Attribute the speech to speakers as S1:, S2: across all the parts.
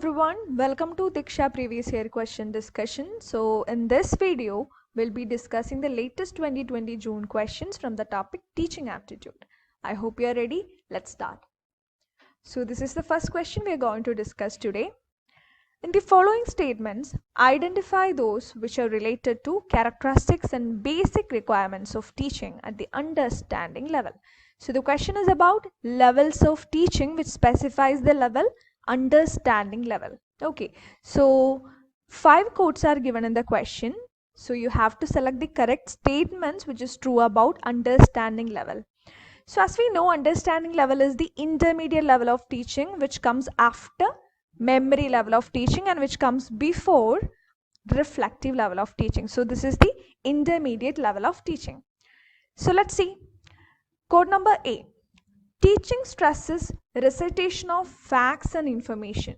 S1: everyone, welcome to Diksha previous year question discussion. So in this video, we'll be discussing the latest 2020 June questions from the topic teaching aptitude. I hope you are ready. Let's start. So this is the first question we are going to discuss today. In the following statements, identify those which are related to characteristics and basic requirements of teaching at the understanding level. So the question is about levels of teaching, which specifies the level understanding level. Okay, so 5 quotes are given in the question. So you have to select the correct statements which is true about understanding level. So as we know, understanding level is the intermediate level of teaching which comes after memory level of teaching and which comes before reflective level of teaching. So this is the intermediate level of teaching. So let's see. Code number A. Teaching stresses recitation of facts and information.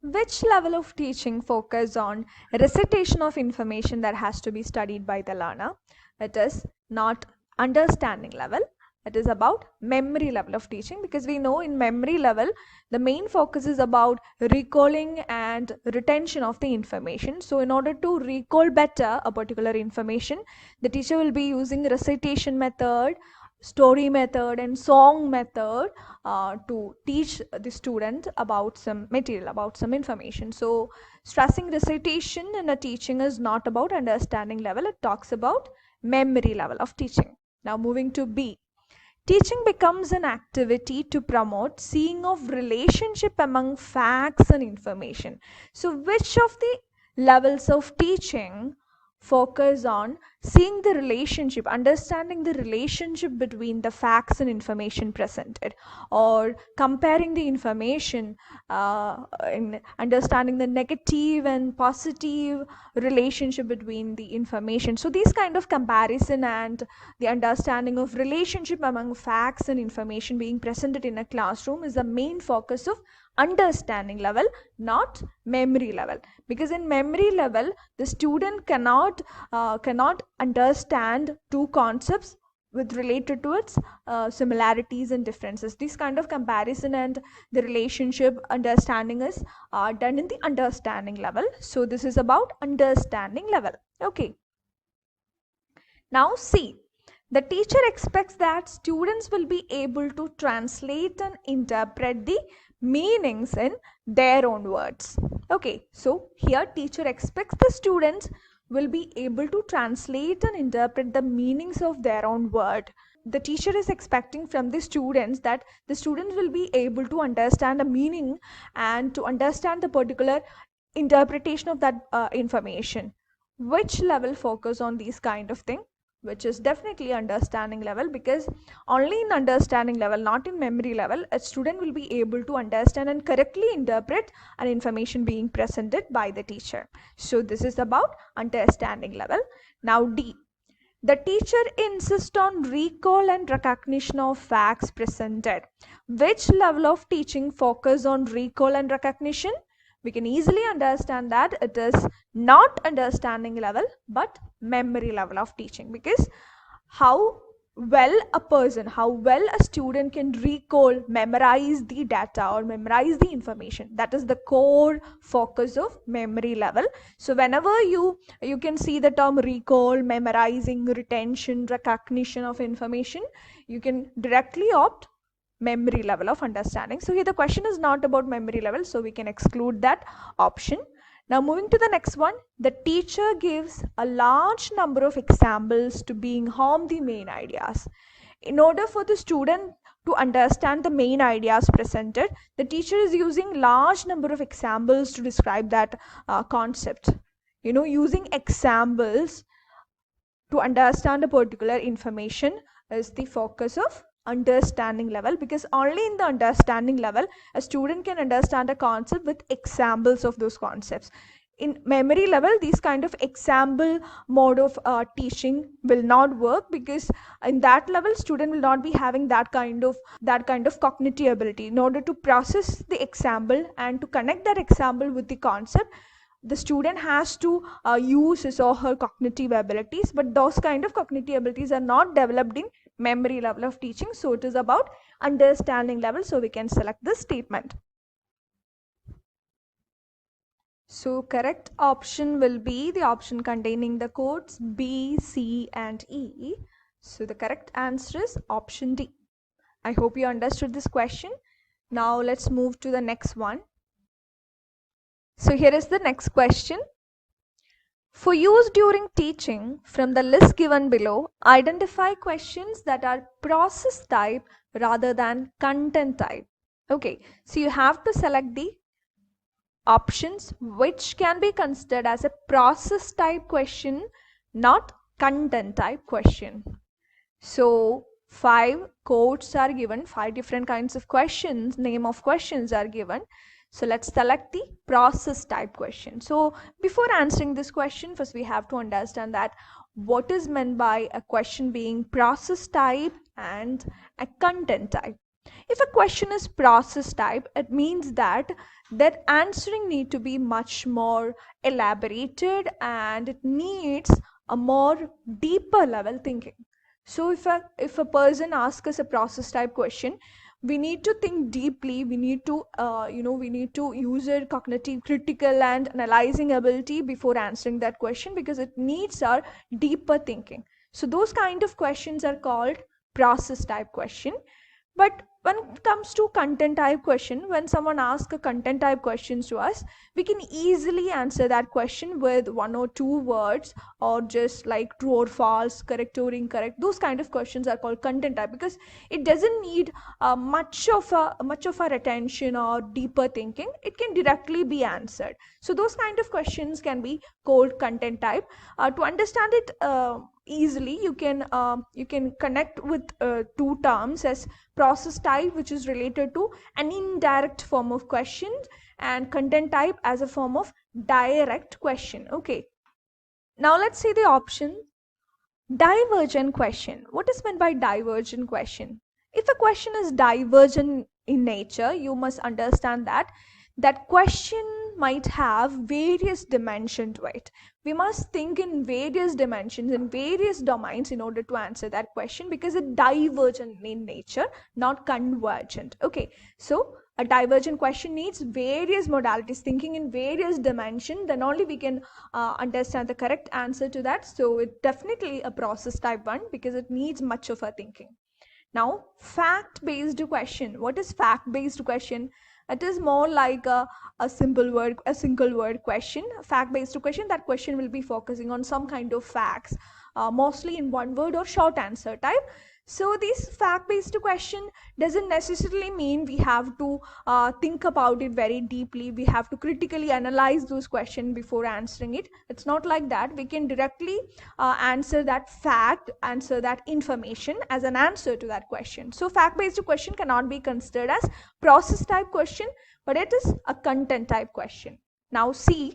S1: Which level of teaching focuses on recitation of information that has to be studied by the learner? It is not understanding level. It is about memory level of teaching, because we know in memory level the main focus is about recalling and retention of the information. So in order to recall better a particular information, the teacher will be using recitation method, story method and song method to teach the student about some material, about some information. So stressing recitation in a teaching is not about understanding level. It talks about memory level of teaching. Now moving to B. Teaching becomes an activity to promote seeing of relationship among facts and information. So which of the levels of teaching focus on seeing the relationship, understanding the relationship between the facts and information presented, or comparing the information in understanding the negative and positive relationship between the information. So these kind of comparison and the understanding of relationship among facts and information being presented in a classroom is the main focus of understanding level, not memory level, because in memory level the student cannot understand two concepts with related to its similarities and differences. This kind of comparison and the relationship understanding is done in the understanding level. So this is about understanding level. Okay, now see, the teacher expects that students will be able to translate and interpret the meanings in their own words. Okay, so here teacher expects the students will be able to translate and interpret the meanings of their own word. The teacher is expecting from the students that the students will be able to understand the meaning and to understand the particular interpretation of that information. Which level focus on these kind of thing? Which is definitely understanding level, because only in understanding level, not in memory level, a student will be able to understand and correctly interpret an information being presented by the teacher. So this is about understanding level. Now D. The teacher insists on recall and recognition of facts presented. Which level of teaching focus on recall and recognition? We can easily understand that it is not understanding level but memory level of teaching, because how well a student can recall, memorize the data or memorize the information, that is the core focus of memory level. So whenever you can see the term recall, memorizing, retention, recognition of information, you can directly opt memory level of understanding. So here the question is not about memory level, so we can exclude that option. Now moving to the next one, the teacher gives a large number of examples to being home the main ideas. In order for the student to understand the main ideas presented, the teacher is using large number of examples to describe that concept. Using examples to understand a particular information is the focus of understanding level, because only in the understanding level a student can understand a concept with examples of those concepts. In memory level, these kind of example mode of teaching will not work, because in that level student will not be having that kind of cognitive ability. In order to process the example and to connect that example with the concept, the student has to use his or her cognitive abilities, but those kind of cognitive abilities are not developed in memory level of teaching. So it is about understanding level, so we can select this statement. So correct option will be the option containing the codes B, C and E. So the correct answer is option D. I hope you understood this question. Now let's move to the next one. So here is the next question. For use during teaching, from the list given below, identify questions that are process type rather than content type. Okay, so you have to select the options which can be considered as a process type question, not content type question. So 5 codes are given, 5 different kinds of questions, name of questions are given. So let's select the process type question. So before answering this question, first we have to understand that what is meant by a question being process type and a content type. If a question is process type, it means that their answering need to be much more elaborated and it needs a more deeper level thinking. So if a person asks us a process type question, we need to think deeply. We need to we need to use our cognitive, critical and analyzing ability before answering that question, because it needs our deeper thinking. So those kind of questions are called process type question. But when it comes to content type question, when someone asks a content type questions to us, we can easily answer that question with 1 or 2 words, or just like true or false, correct or incorrect. Those kind of questions are called content type because it doesn't need much of our attention or deeper thinking. It can directly be answered. So those kind of questions can be called content type. To understand it easily, you can connect with 2 terms as process type, which is related to an indirect form of question, and content type as a form of direct question. Okay, now let's see the option. Divergent question. What is meant by divergent question? If a question is divergent in nature, you must understand that that question might have various dimensions to it. We must think in various dimensions, in various domains in order to answer that question, because it divergent in nature, not convergent. Okay, so a divergent question needs various modalities, thinking in various dimensions, then only we can understand the correct answer to that. So it's definitely a process type 1 because it needs much of our thinking. Now, fact-based question. What is fact-based question? It is more like a single word question. Fact-based question, that question will be focusing on some kind of facts, mostly in one word or short answer type. So this fact-based question doesn't necessarily mean we have to think about it very deeply. We have to critically analyze those questions before answering it. It's not like that. We can directly answer that information as an answer to that question. So fact-based question cannot be considered as process type question, but it is a content type question. Now see,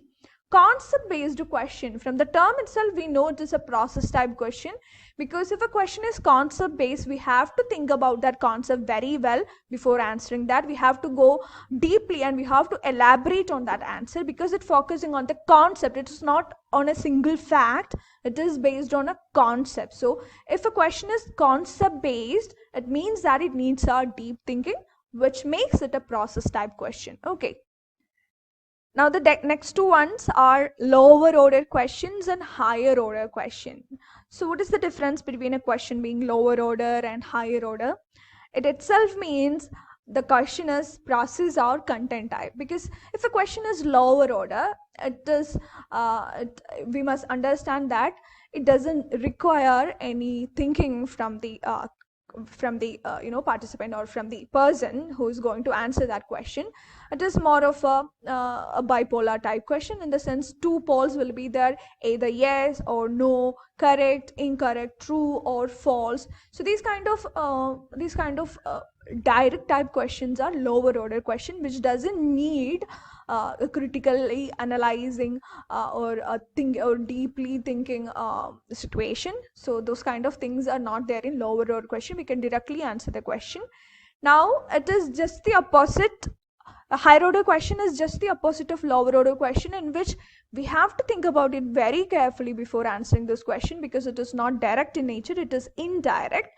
S1: concept based question. From the term itself, we know it is a process type question, because if a question is concept based, we have to think about that concept very well before answering that. We have to go deeply and we have to elaborate on that answer, because it's focusing on the concept. It is not on a single fact, it is based on a concept. So if a question is concept based, it means that it needs our deep thinking, which makes it a process type question. Okay, now the next 2 ones are lower order questions and higher order question. So what is the difference between a question being lower order and higher order? It itself means the question is process or content type, because if a question is lower order, it is we must understand that it doesn't require any thinking from the participant or from the person who is going to answer that question. It is more of a bipolar type question, in the sense 2 poles will be there, either yes or no, correct, incorrect, true or false. So these kind of direct type questions are lower order question, which doesn't need critically analyzing or deeply thinking situation. So those kind of things are not there in lower order question. We can directly answer the question. Now it is just the opposite. A higher order question is just the opposite of lower order question, in which we have to think about it very carefully before answering this question, because it is not direct in nature, it is indirect.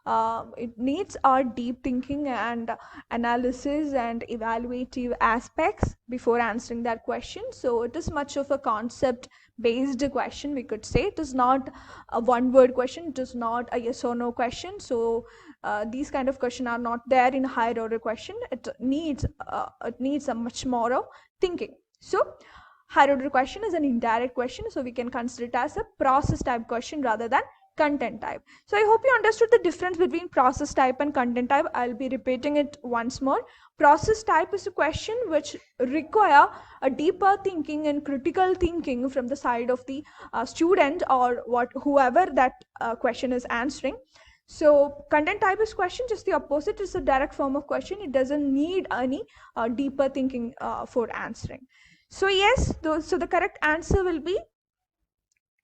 S1: It needs our deep thinking and analysis and evaluative aspects before answering that question. So it is much of a concept based question, we could say. It is not a one word question, it is not a yes or no question. So these kind of questions are not there in higher order question. It needs a much more of thinking. So higher order question is an indirect question, so we can consider it as a process type question rather than content type. So I hope you understood the difference between process type and content type. I'll be repeating it once more. Process type is a question which require a deeper thinking and critical thinking from the side of the student or whoever that question is answering. So content type is question just the opposite. It's a direct form of question. It doesn't need any deeper thinking for answering. So yes, so the correct answer will be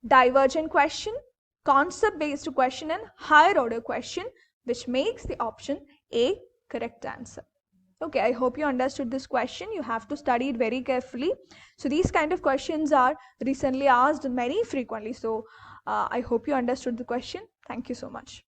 S1: divergent question, concept based question, and higher order question, which makes the option A correct answer. Okay, I hope you understood this question. You have to study it very carefully. So these kind of questions are recently asked very frequently. So I hope you understood the question. Thank you so much.